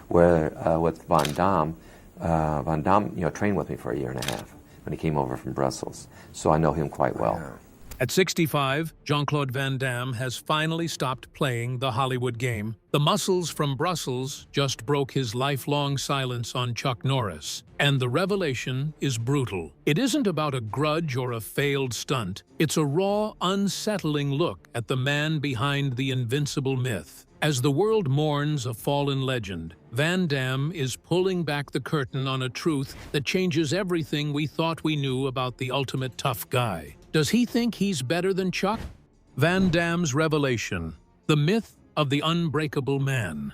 Where with Van Damme, trained with me for 1.5 years when he came over from Brussels, so I know him quite well. At 65, Jean-Claude Van Damme has finally stopped playing the Hollywood game. The muscles from Brussels just broke his lifelong silence on Chuck Norris, and the revelation is brutal. It isn't about a grudge or a failed stunt. It's a raw, unsettling look at the man behind the invincible myth. As the world mourns a fallen legend, Van Damme is pulling back the curtain on a truth that changes everything we thought we knew about the ultimate tough guy. Does he think he's better than Chuck? Van Damme's revelation, the myth of the unbreakable man.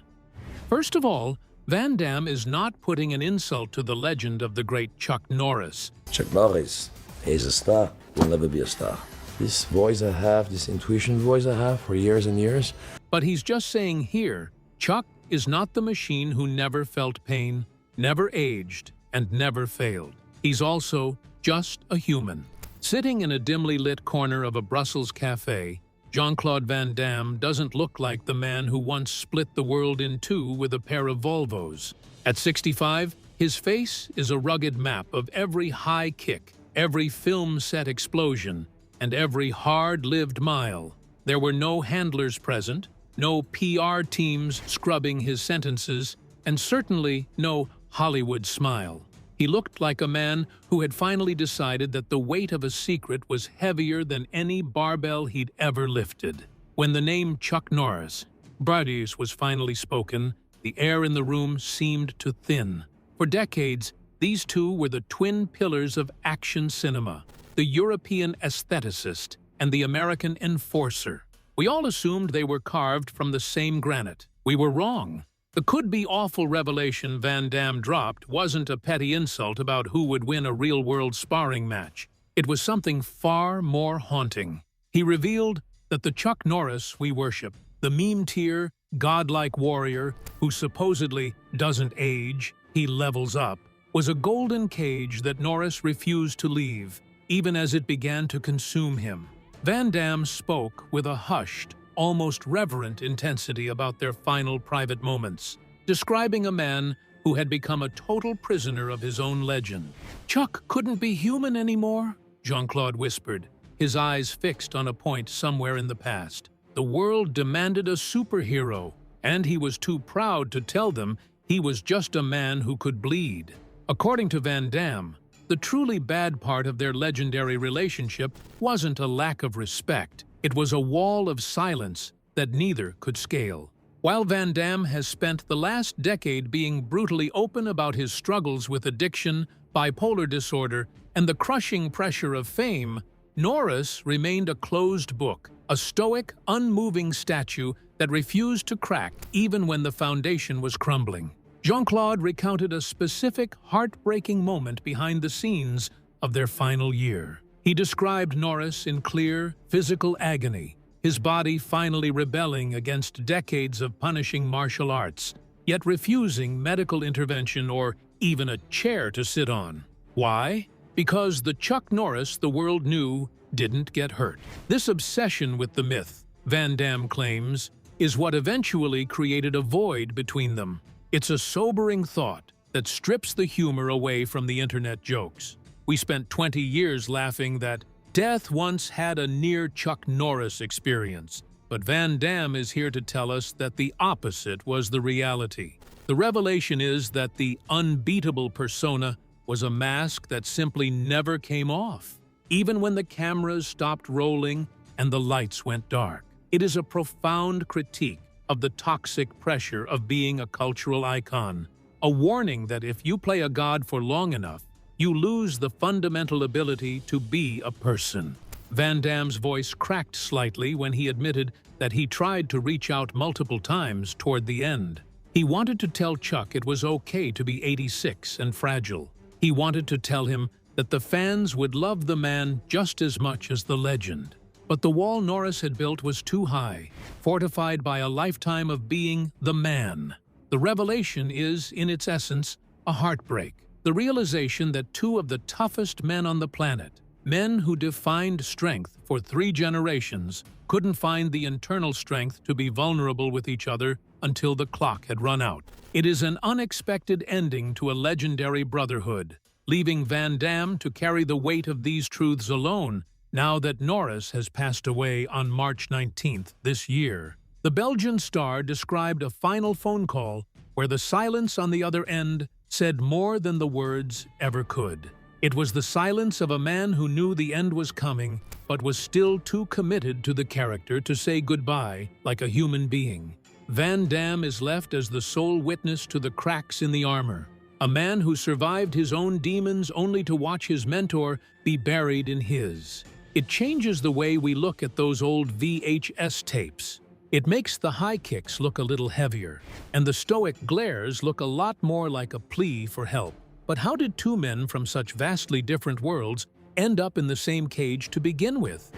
First of all, Van Damme is not putting an insult to the legend of the great Chuck Norris. Chuck Norris is a star, will never be a star. This voice I have, this intuition voice I have for years and years. But he's just saying here, Chuck is not the machine who never felt pain, never aged, and never failed. He's also just a human. Sitting in a dimly lit corner of a Brussels cafe, Jean-Claude Van Damme doesn't look like the man who once split the world in two with a pair of Volvos. At 65, his face is a rugged map of every high kick, every film set explosion, and every hard-lived mile. There were no handlers present, no PR teams scrubbing his sentences, and certainly no Hollywood smile. He looked like a man who had finally decided that the weight of a secret was heavier than any barbell he'd ever lifted. When the name Chuck Norris, Brotherhood, was finally spoken, the air in the room seemed to thin. For decades, these two were the twin pillars of action cinema, the European aestheticist and the American enforcer. We all assumed they were carved from the same granite. We were wrong. The could-be-awful revelation Van Damme dropped wasn't a petty insult about who would win a real-world sparring match. It was something far more haunting. He revealed that the Chuck Norris we worship, the meme-tier, godlike warrior who supposedly doesn't age, he levels up, was a golden cage that Norris refused to leave, even as it began to consume him. Van Damme spoke with a hushed, almost reverent intensity about their final private moments, describing a man who had become a total prisoner of his own legend. "Chuck couldn't be human anymore," Jean-Claude whispered, his eyes fixed on a point somewhere in the past. The world demanded a superhero, and he was too proud to tell them he was just a man who could bleed. According to Van Damme, the truly bad part of their legendary relationship wasn't a lack of respect. It was a wall of silence that neither could scale. While Van Damme has spent the last decade being brutally open about his struggles with addiction, bipolar disorder, and the crushing pressure of fame, Norris remained a closed book, a stoic, unmoving statue that refused to crack even when the foundation was crumbling. Jean-Claude recounted a specific, heartbreaking moment behind the scenes of their final year. He described Norris in clear, physical agony, his body finally rebelling against decades of punishing martial arts, yet refusing medical intervention or even a chair to sit on. Why? Because the Chuck Norris the world knew didn't get hurt. This obsession with the myth, Van Damme claims, is what eventually created a void between them. It's a sobering thought that strips the humor away from the internet jokes. We spent 20 years laughing that death once had a near Chuck Norris experience, but Van Damme is here to tell us that the opposite was the reality. The revelation is that the unbeatable persona was a mask that simply never came off, even when the cameras stopped rolling and the lights went dark. It is a profound critique of the toxic pressure of being a cultural icon, a warning that if you play a god for long enough, you lose the fundamental ability to be a person. Van Damme's voice cracked slightly when he admitted that he tried to reach out multiple times toward the end. He wanted to tell Chuck it was okay to be 86 and fragile. He wanted to tell him that the fans would love the man just as much as the legend. But the wall Norris had built was too high, fortified by a lifetime of being the man. The revelation is, in its essence, a heartbreak. The realization that two of the toughest men on the planet, men who defined strength for 3 generations, couldn't find the internal strength to be vulnerable with each other until the clock had run out. It is an unexpected ending to a legendary brotherhood, leaving Van Damme to carry the weight of these truths alone now that Norris has passed away on March 19th this year. The Belgian star described a final phone call where the silence on the other end said more than the words ever could. It was the silence of a man who knew the end was coming, but was still too committed to the character to say goodbye like a human being. Van Damme is left as the sole witness to the cracks in the armor, a man who survived his own demons only to watch his mentor be buried in his. It changes the way we look at those old VHS tapes. It makes the high kicks look a little heavier, and the stoic glares look a lot more like a plea for help. But how did two men from such vastly different worlds end up in the same cage to begin with?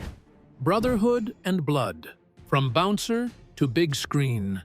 Brotherhood and blood, from bouncer to big screen.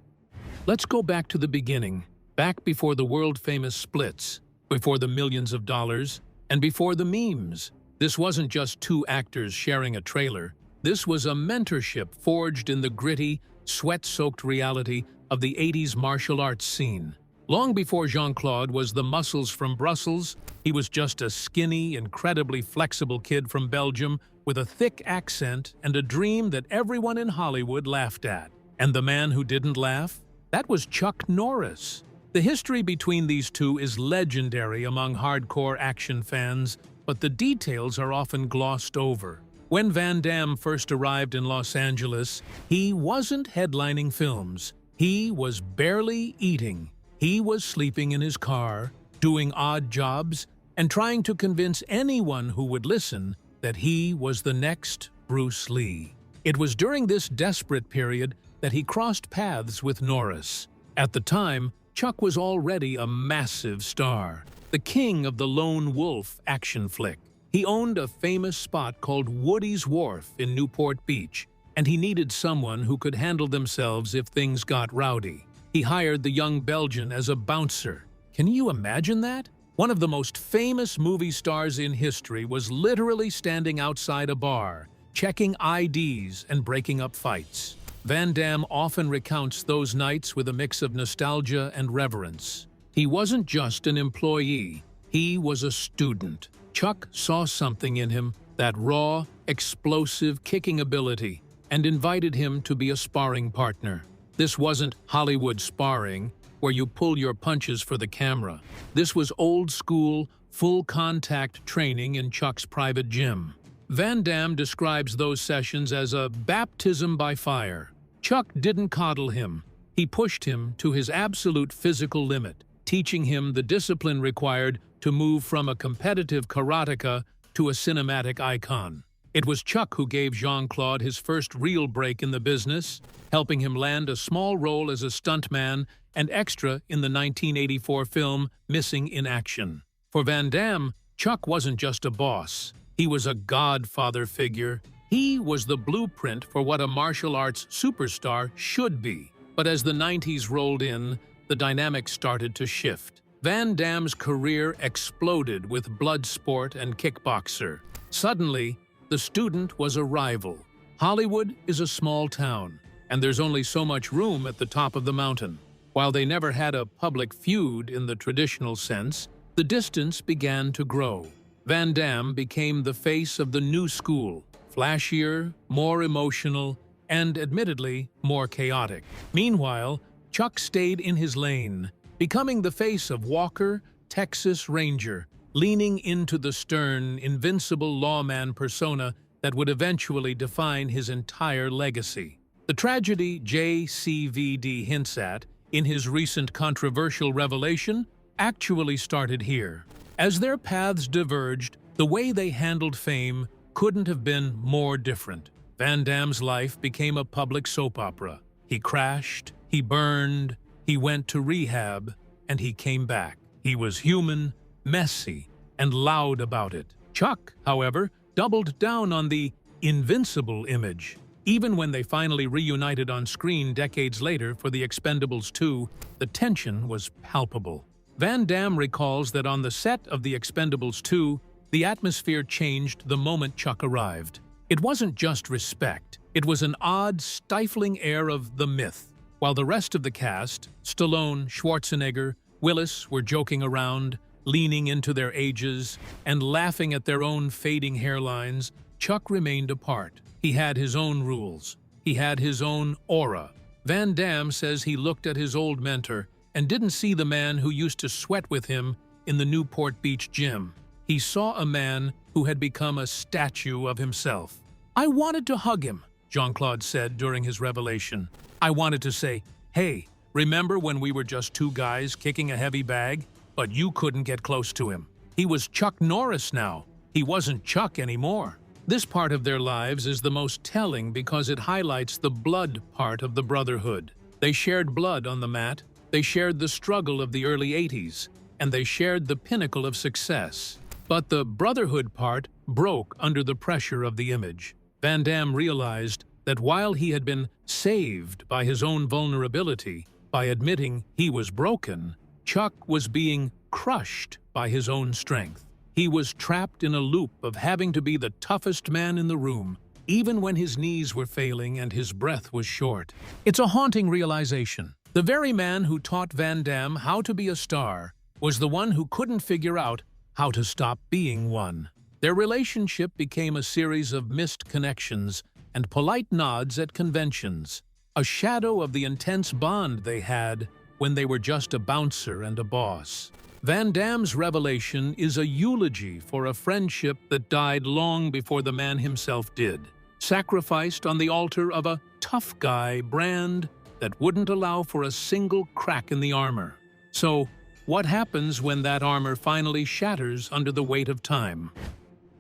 Let's go back to the beginning, back before the world-famous splits, before the millions of dollars, and before the memes. This wasn't just two actors sharing a trailer. This was a mentorship forged in the gritty, sweat-soaked reality of the 80s martial arts scene. Long before Jean-Claude was the muscles from Brussels, he was just a skinny, incredibly flexible kid from Belgium with a thick accent and a dream that everyone in Hollywood laughed at. And the man who didn't laugh? That was Chuck Norris. The history between these two is legendary among hardcore action fans, but the details are often glossed over. When Van Damme first arrived in Los Angeles, he wasn't headlining films. He was barely eating. He was sleeping in his car, doing odd jobs, and trying to convince anyone who would listen that he was the next Bruce Lee. It was during this desperate period that he crossed paths with Norris. At the time, Chuck was already a massive star, the king of the lone wolf action flick. He owned a famous spot called Woody's Wharf in Newport Beach, and he needed someone who could handle themselves if things got rowdy. He hired the young Belgian as a bouncer. Can you imagine that? One of the most famous movie stars in history was literally standing outside a bar, checking IDs and breaking up fights. Van Damme often recounts those nights with a mix of nostalgia and reverence. He wasn't just an employee, he was a student. Chuck saw something in him, that raw, explosive kicking ability, and invited him to be a sparring partner. This wasn't Hollywood sparring, where you pull your punches for the camera. This was old-school, full-contact training in Chuck's private gym. Van Damme describes those sessions as a baptism by fire. Chuck didn't coddle him. He pushed him to his absolute physical limit, teaching him the discipline required to move from a competitive karateka to a cinematic icon. It was Chuck who gave Jean-Claude his first real break in the business, helping him land a small role as a stuntman and extra in the 1984 film Missing in Action. For Van Damme, Chuck wasn't just a boss. He was a godfather figure. He was the blueprint for what a martial arts superstar should be. But as the 90s rolled in, the dynamics started to shift. Van Damme's career exploded with Bloodsport and Kickboxer. Suddenly, the student was a rival. Hollywood is a small town, and there's only so much room at the top of the mountain. While they never had a public feud in the traditional sense, the distance began to grow. Van Damme became the face of the new school, flashier, more emotional, and admittedly, more chaotic. Meanwhile, Chuck stayed in his lane, becoming the face of Walker, Texas Ranger, leaning into the stern, invincible lawman persona that would eventually define his entire legacy. The tragedy JCVD hints at, in his recent controversial revelation, actually started here. As their paths diverged, the way they handled fame couldn't have been more different. Van Damme's life became a public soap opera. He crashed, he burned, he went to rehab, and he came back. He was human, messy, and loud about it. Chuck, however, doubled down on the invincible image. Even when they finally reunited on screen decades later for The Expendables 2, the tension was palpable. Van Damme recalls that on the set of The Expendables 2, the atmosphere changed the moment Chuck arrived. It wasn't just respect. It was an odd, stifling air of the myth. While the rest of the cast, Stallone, Schwarzenegger, Willis, were joking around, leaning into their ages, and laughing at their own fading hairlines, Chuck remained apart. He had his own rules. He had his own aura. Van Damme says he looked at his old mentor and didn't see the man who used to sweat with him in the Newport Beach gym. He saw a man who had become a statue of himself. "I wanted to hug him," Jean-Claude said during his revelation. "I wanted to say, hey, remember when we were just two guys kicking a heavy bag? But you couldn't get close to him. He was Chuck Norris now. He wasn't Chuck anymore." This part of their lives is the most telling because it highlights the blood part of the Brotherhood. They shared blood on the mat, they shared the struggle of the early 80s, and they shared the pinnacle of success. But the Brotherhood part broke under the pressure of the image. Van Damme realized that while he had been saved by his own vulnerability, by admitting he was broken, Chuck was being crushed by his own strength. He was trapped in a loop of having to be the toughest man in the room, even when his knees were failing and his breath was short. It's a haunting realization. The very man who taught Van Damme how to be a star was the one who couldn't figure out how to stop being one. Their relationship became a series of missed connections and polite nods at conventions, a shadow of the intense bond they had when they were just a bouncer and a boss. Van Damme's revelation is a eulogy for a friendship that died long before the man himself did, sacrificed on the altar of a tough guy brand that wouldn't allow for a single crack in the armor. So, what happens when that armor finally shatters under the weight of time?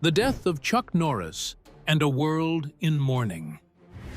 The death of Chuck Norris and a world in mourning.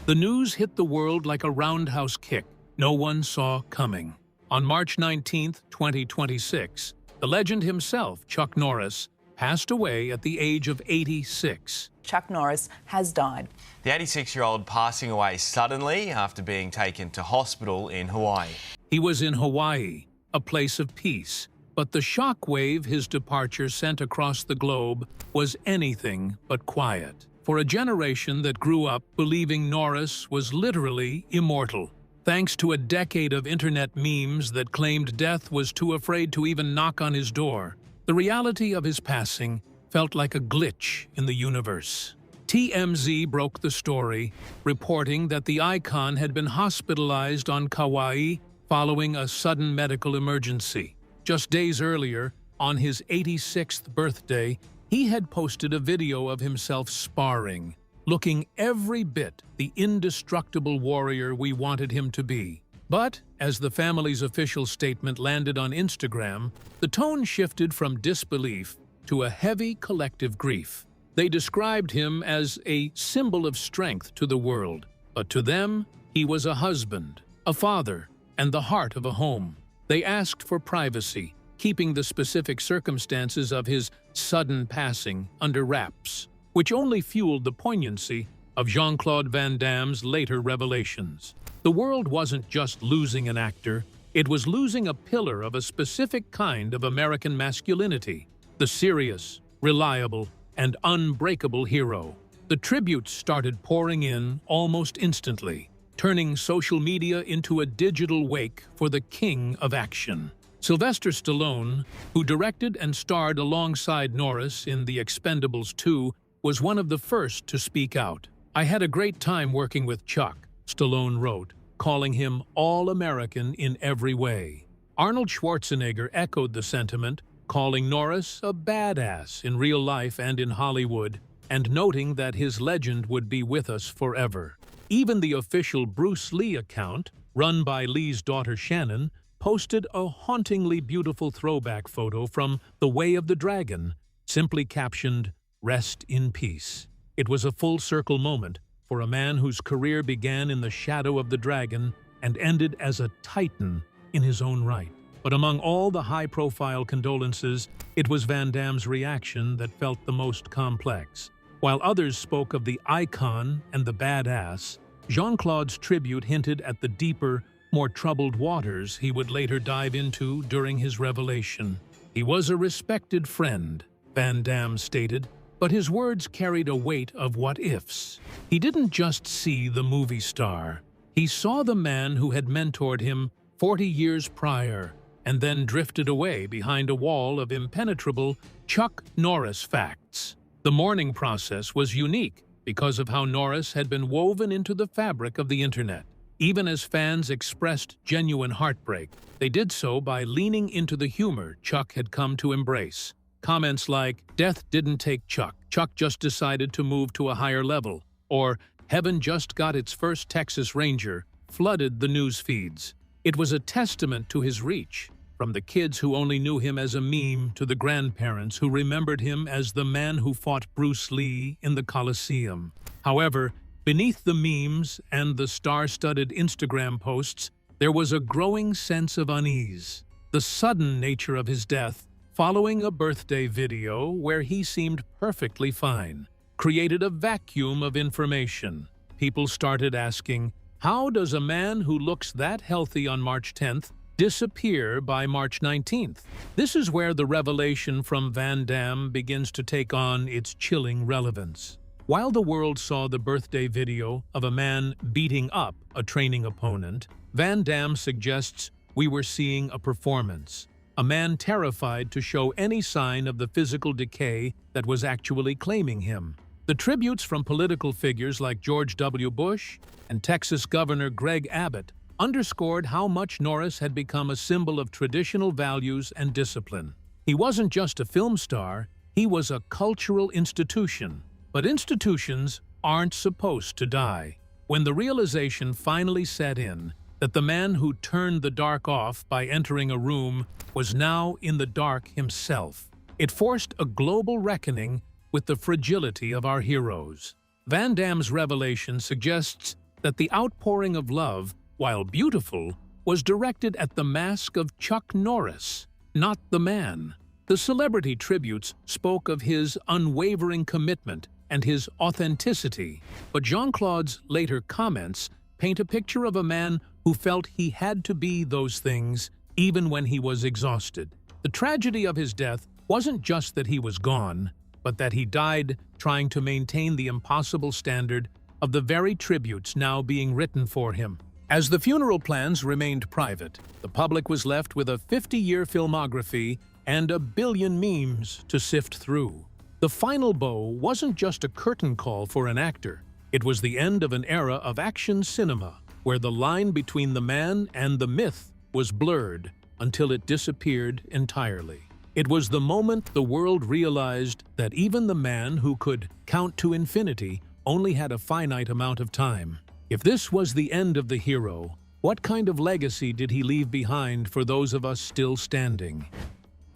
The news hit the world like a roundhouse kick no one saw coming. On March 19, 2026, the legend himself, Chuck Norris, passed away at the age of 86. Chuck Norris has died. The 86-year-old passing away suddenly after being taken to hospital in Hawaii. He was in Hawaii, a place of peace, but the shockwave his departure sent across the globe was anything but quiet. For a generation that grew up believing Norris was literally immortal, thanks to a decade of internet memes that claimed death was too afraid to even knock on his door, the reality of his passing felt like a glitch in the universe. TMZ broke the story, reporting that the icon had been hospitalized on Kauai following a sudden medical emergency. Just days earlier, on his 86th birthday, he had posted a video of himself sparring, looking every bit the indestructible warrior we wanted him to be. But, as the family's official statement landed on Instagram, the tone shifted from disbelief to a heavy collective grief. They described him as a symbol of strength to the world, but to them, he was a husband, a father, and the heart of a home. They asked for privacy, keeping the specific circumstances of his sudden passing under wraps, which only fueled the poignancy of Jean-Claude Van Damme's later revelations. The world wasn't just losing an actor, it was losing a pillar of a specific kind of American masculinity, the serious, reliable, and unbreakable hero. The tributes started pouring in almost instantly, turning social media into a digital wake for the king of action. Sylvester Stallone, who directed and starred alongside Norris in The Expendables 2, was one of the first to speak out. "I had a great time working with Chuck," Stallone wrote, calling him all-American in every way. Arnold Schwarzenegger echoed the sentiment, calling Norris a badass in real life and in Hollywood, and noting that his legend would be with us forever. Even the official Bruce Lee account, run by Lee's daughter Shannon, posted a hauntingly beautiful throwback photo from The Way of the Dragon, simply captioned, "Rest in peace." It was a full-circle moment for a man whose career began in the shadow of the dragon and ended as a titan in his own right. But among all the high-profile condolences, it was Van Damme's reaction that felt the most complex. While others spoke of the icon and the badass, Jean-Claude's tribute hinted at the deeper, more troubled waters he would later dive into during his revelation. He was a respected friend, Van Damme stated, but his words carried a weight of what-ifs. He didn't just see the movie star. He saw the man who had mentored him 40 years prior and then drifted away behind a wall of impenetrable Chuck Norris facts. The mourning process was unique because of how Norris had been woven into the fabric of the internet. Even as fans expressed genuine heartbreak, they did so by leaning into the humor Chuck had come to embrace. Comments like, "Death didn't take Chuck. Chuck just decided to move to a higher level," or "Heaven just got its first Texas Ranger," flooded the news feeds. It was a testament to his reach, from the kids who only knew him as a meme to the grandparents who remembered him as the man who fought Bruce Lee in the Coliseum. However, beneath the memes and the star-studded Instagram posts, there was a growing sense of unease. The sudden nature of his death, following a birthday video where he seemed perfectly fine, created a vacuum of information. People started asking, how does a man who looks that healthy on March 10th disappear by March 19th? This is where the revelation from Van Damme begins to take on its chilling relevance. While the world saw the birthday video of a man beating up a training opponent, Van Damme suggests we were seeing a performance, a man terrified to show any sign of the physical decay that was actually claiming him. The tributes from political figures like George W. Bush and Texas Governor Greg Abbott underscored how much Norris had become a symbol of traditional values and discipline. He wasn't just a film star, he was a cultural institution. But institutions aren't supposed to die. When the realization finally set in that the man who turned the dark off by entering a room was now in the dark himself, it forced a global reckoning with the fragility of our heroes. Van Damme's revelation suggests that the outpouring of love, while beautiful, was directed at the mask of Chuck Norris, not the man. The celebrity tributes spoke of his unwavering commitment and his authenticity, but Jean-Claude's later comments paint a picture of a man who felt he had to be those things even when he was exhausted. The tragedy of his death wasn't just that he was gone, but that he died trying to maintain the impossible standard of the very tributes now being written for him. As the funeral plans remained private, the public was left with a 50-year filmography and a billion memes to sift through. The final bow wasn't just a curtain call for an actor. It was the end of an era of action cinema, where the line between the man and the myth was blurred until it disappeared entirely. It was the moment the world realized that even the man who could count to infinity only had a finite amount of time. If this was the end of the hero, what kind of legacy did he leave behind for those of us still standing?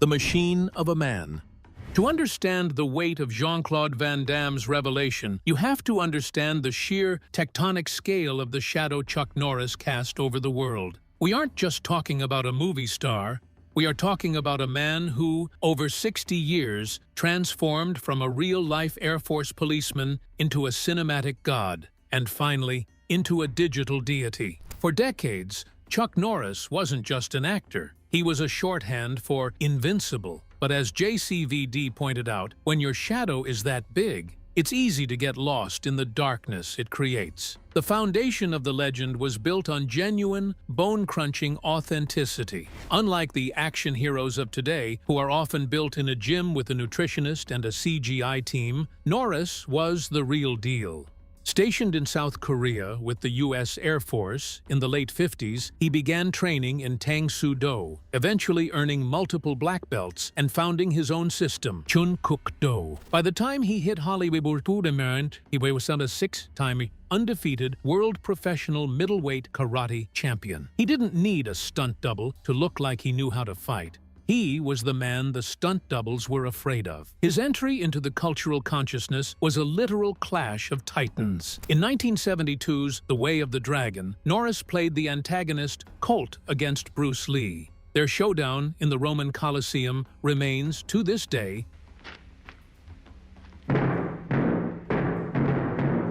The Machine of a Man. To understand the weight of Jean-Claude Van Damme's revelation, you have to understand the sheer tectonic scale of the shadow Chuck Norris cast over the world. We aren't just talking about a movie star. We are talking about a man who, over 60 years, transformed from a real-life Air Force policeman into a cinematic god, and finally, into a digital deity. For decades, Chuck Norris wasn't just an actor. He was a shorthand for invincible. But as JCVD pointed out, when your shadow is that big, it's easy to get lost in the darkness it creates. The foundation of the legend was built on genuine, bone-crunching authenticity. Unlike the action heroes of today, who are often built in a gym with a nutritionist and a CGI team, Norris was the real deal. Stationed in South Korea with the U.S. Air Force in the late 50s, he began training in Tang-Soo-Do, eventually earning multiple black belts and founding his own system, Chun-Kuk-Do. By the time he hit Hollywood, he was a six-time undefeated world professional middleweight karate champion. He didn't need a stunt double to look like he knew how to fight. He was the man the stunt doubles were afraid of. His entry into the cultural consciousness was a literal clash of titans. In 1972's The Way of the Dragon, Norris played the antagonist Colt against Bruce Lee. Their showdown in the Roman Coliseum remains, to this day,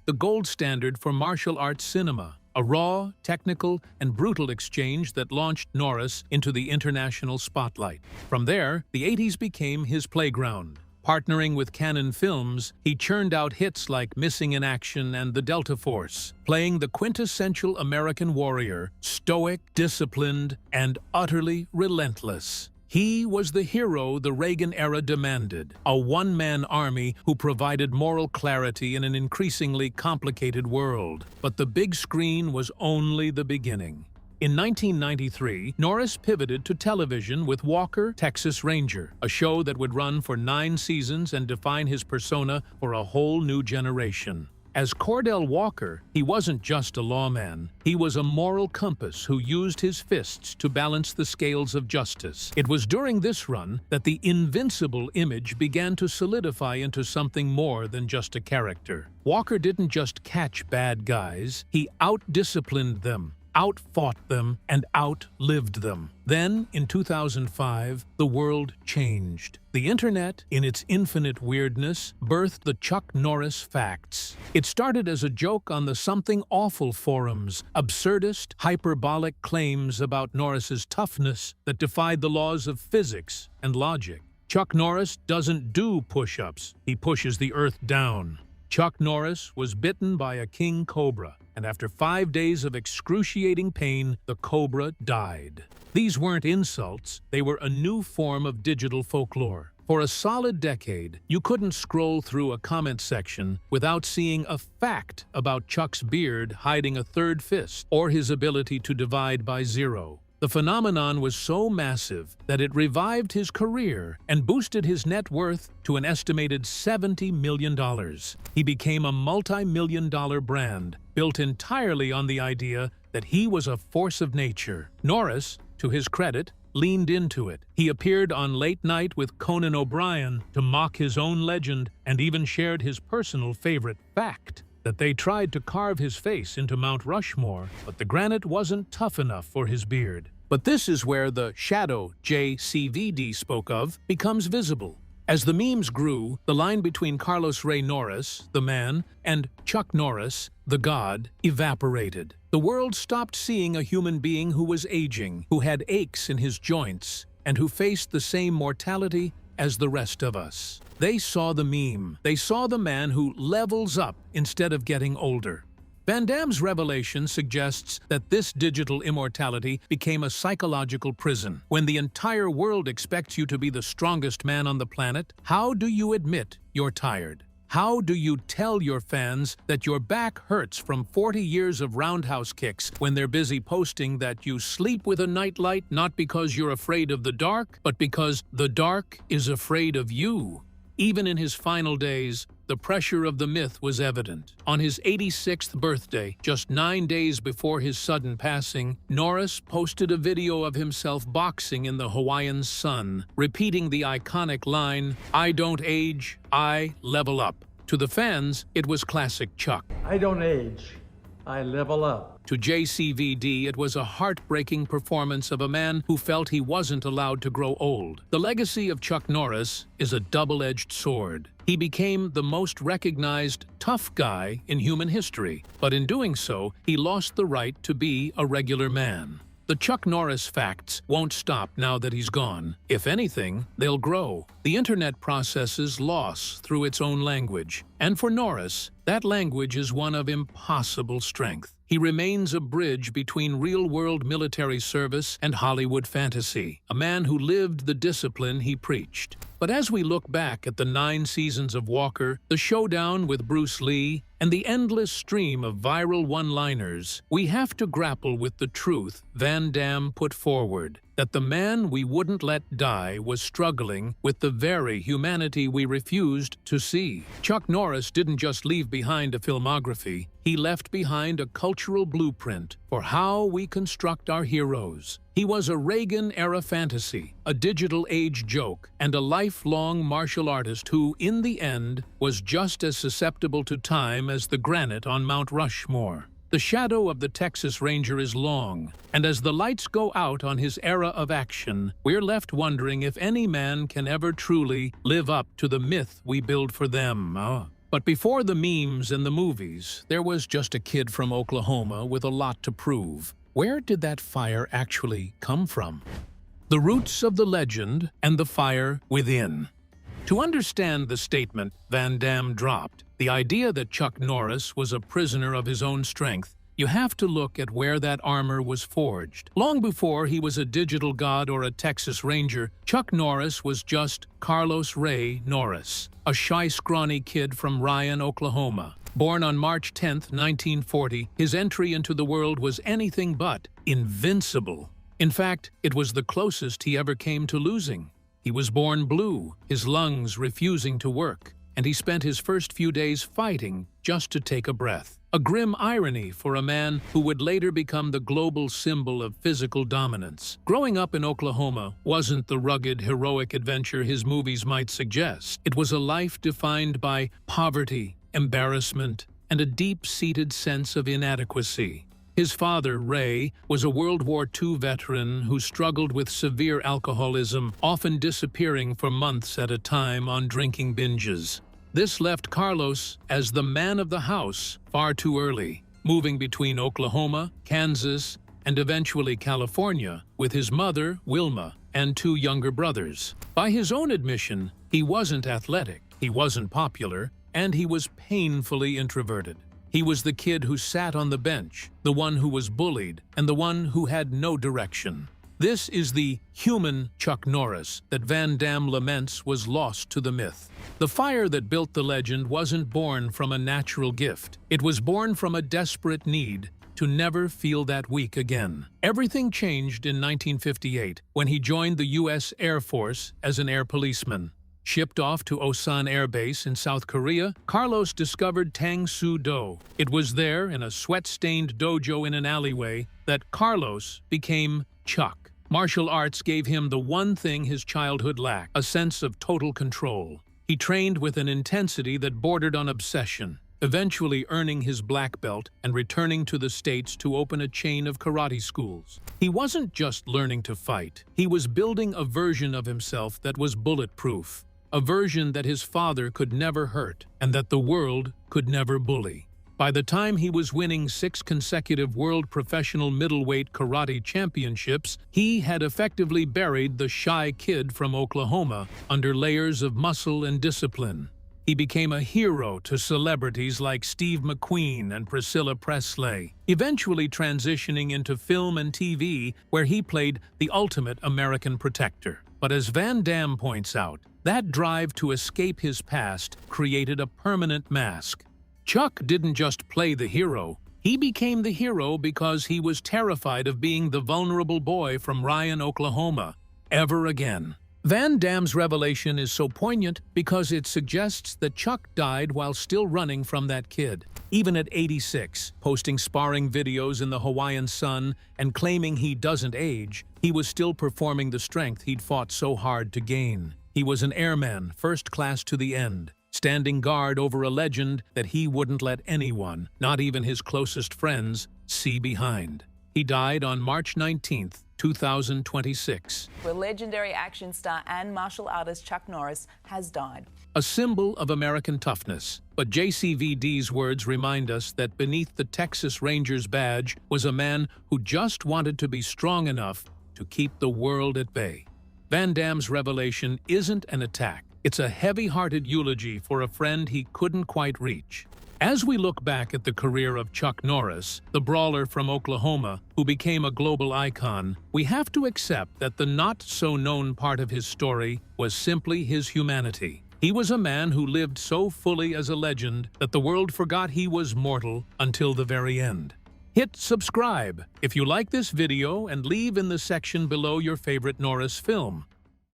the gold standard for martial arts cinema. A raw, technical, and brutal exchange that launched Norris into the international spotlight. From there, the 80s became his playground. Partnering with Canon Films, he churned out hits like Missing in Action and The Delta Force, playing the quintessential American warrior, stoic, disciplined, and utterly relentless. He was the hero the Reagan era demanded, a one-man army who provided moral clarity in an increasingly complicated world. But the big screen was only the beginning. In 1993, Norris pivoted to television with Walker, Texas Ranger, a show that would run for 9 seasons and define his persona for a whole new generation. As Cordell Walker, he wasn't just a lawman. He was a moral compass who used his fists to balance the scales of justice. It was during this run that the invincible image began to solidify into something more than just a character. Walker didn't just catch bad guys, he out-disciplined them, outfought them, and outlived them. Then, in 2005, the world changed. The internet, in its infinite weirdness, birthed the Chuck Norris facts. It started as a joke on the Something Awful forums, absurdist, hyperbolic claims about Norris's toughness that defied the laws of physics and logic. Chuck Norris doesn't do push-ups, he pushes the earth down. Chuck Norris was bitten by a king cobra, and after 5 days of excruciating pain, the cobra died. These weren't insults, they were a new form of digital folklore. For a solid decade, you couldn't scroll through a comment section without seeing a fact about Chuck's beard hiding a third fist or his ability to divide by zero. The phenomenon was so massive that it revived his career and boosted his net worth to an estimated $70 million. He became a multi-million-dollar brand, built entirely on the idea that he was a force of nature. Norris, to his credit, leaned into it. He appeared on Late Night with Conan O'Brien to mock his own legend and even shared his personal favorite fact: that they tried to carve his face into Mount Rushmore, but the granite wasn't tough enough for his beard. But this is where the shadow JCVD spoke of becomes visible. As the memes grew, the line between Carlos Ray Norris, the man, and Chuck Norris, the god, evaporated. The world stopped seeing a human being who was aging, who had aches in his joints, and who faced the same mortality as the rest of us. They saw the meme. They saw the man who levels up instead of getting older. Van Damme's revelation suggests that this digital immortality became a psychological prison. When the entire world expects you to be the strongest man on the planet, how do you admit you're tired? How do you tell your fans that your back hurts from 40 years of roundhouse kicks when they're busy posting that you sleep with a nightlight not because you're afraid of the dark, but because the dark is afraid of you? Even in his final days, the pressure of the myth was evident. On his 86th birthday, just 9 days before his sudden passing, Norris posted a video of himself boxing in the Hawaiian sun, repeating the iconic line, "I don't age, I level up." To the fans, it was classic Chuck. I don't age, I level up. To JCVD, it was a heartbreaking performance of a man who felt he wasn't allowed to grow old. The legacy of Chuck Norris is a double-edged sword. He became the most recognized tough guy in human history, but in doing so, he lost the right to be a regular man. The Chuck Norris facts won't stop now that he's gone. If anything, they'll grow. The internet processes loss through its own language. And for Norris, that language is one of impossible strength. He remains a bridge between real-world military service and Hollywood fantasy, a man who lived the discipline he preached. But as we look back at the 9 seasons of Walker, the showdown with Bruce Lee, and the endless stream of viral one-liners, we have to grapple with the truth Van Damme put forward, that the man we wouldn't let die was struggling with the very humanity we refused to see. Chuck Norris didn't just leave behind a filmography, he left behind a cultural blueprint for how we construct our heroes. He was a Reagan-era fantasy, a digital age joke, and a lifelong martial artist who, in the end, was just as susceptible to time as the granite on Mount Rushmore. The shadow of the Texas Ranger is long, and as the lights go out on his era of action, we're left wondering if any man can ever truly live up to the myth we build for them. But before the memes and the movies, there was just a kid from Oklahoma with a lot to prove. Where did that fire actually come from? The roots of the legend and the fire within. To understand the statement Van Damme dropped, the idea that Chuck Norris was a prisoner of his own strength, you have to look at where that armor was forged. Long before he was a digital god or a Texas Ranger, Chuck Norris was just Carlos Ray Norris, a shy, scrawny kid from Ryan, Oklahoma. Born on March 10, 1940, his entry into the world was anything but invincible. In fact, it was the closest he ever came to losing. He was born blue, his lungs refusing to work, and he spent his first few days fighting just to take a breath. A grim irony for a man who would later become the global symbol of physical dominance. Growing up in Oklahoma wasn't the rugged, heroic adventure his movies might suggest. It was a life defined by poverty, embarrassment, and a deep-seated sense of inadequacy. His father, Ray, was a World War II veteran who struggled with severe alcoholism, often disappearing for months at a time on drinking binges. This left Carlos as the man of the house far too early, moving between Oklahoma, Kansas, and eventually California with his mother, Wilma, and 2 younger brothers. By his own admission, he wasn't athletic, he wasn't popular, and he was painfully introverted. He was the kid who sat on the bench, the one who was bullied, and the one who had no direction. This is the human Chuck Norris that Van Damme laments was lost to the myth. The fire that built the legend wasn't born from a natural gift. It was born from a desperate need to never feel that weak again. Everything changed in 1958 when he joined the U.S. Air Force as an air policeman. Shipped off to Osan Air Base in South Korea, Carlos discovered Tang Soo Do. It was there, in a sweat-stained dojo in an alleyway, that Carlos became Chuck. Martial arts gave him the one thing his childhood lacked, a sense of total control. He trained with an intensity that bordered on obsession, eventually earning his black belt and returning to the States to open a chain of karate schools. He wasn't just learning to fight. He was building a version of himself that was bulletproof, a version that his father could never hurt and that the world could never bully. By the time he was winning 6 consecutive world professional middleweight karate championships, he had effectively buried the shy kid from Oklahoma under layers of muscle and discipline. He became a hero to celebrities like Steve McQueen and Priscilla Presley, eventually transitioning into film and TV, where he played the ultimate American protector. But as Van Damme points out, that drive to escape his past created a permanent mask. Chuck didn't just play the hero. He became the hero because he was terrified of being the vulnerable boy from Ryan, Oklahoma, ever again. Van Damme's revelation is so poignant because it suggests that Chuck died while still running from that kid. Even at 86, posting sparring videos in the Hawaiian sun and claiming he doesn't age, he was still performing the strength he'd fought so hard to gain. He was an airman, first class to the end, standing guard over a legend that he wouldn't let anyone, not even his closest friends, see behind. He died on March 19, 2026. The legendary action star and martial artist Chuck Norris has died. A symbol of American toughness, but JCVD's words remind us that beneath the Texas Rangers badge was a man who just wanted to be strong enough to keep the world at bay. Van Damme's revelation isn't an attack. It's a heavy-hearted eulogy for a friend he couldn't quite reach. As we look back at the career of Chuck Norris, the brawler from Oklahoma who became a global icon, we have to accept that the not-so-known part of his story was simply his humanity. He was a man who lived so fully as a legend that the world forgot he was mortal until the very end. Hit subscribe if you like this video and leave in the section below your favorite Norris film.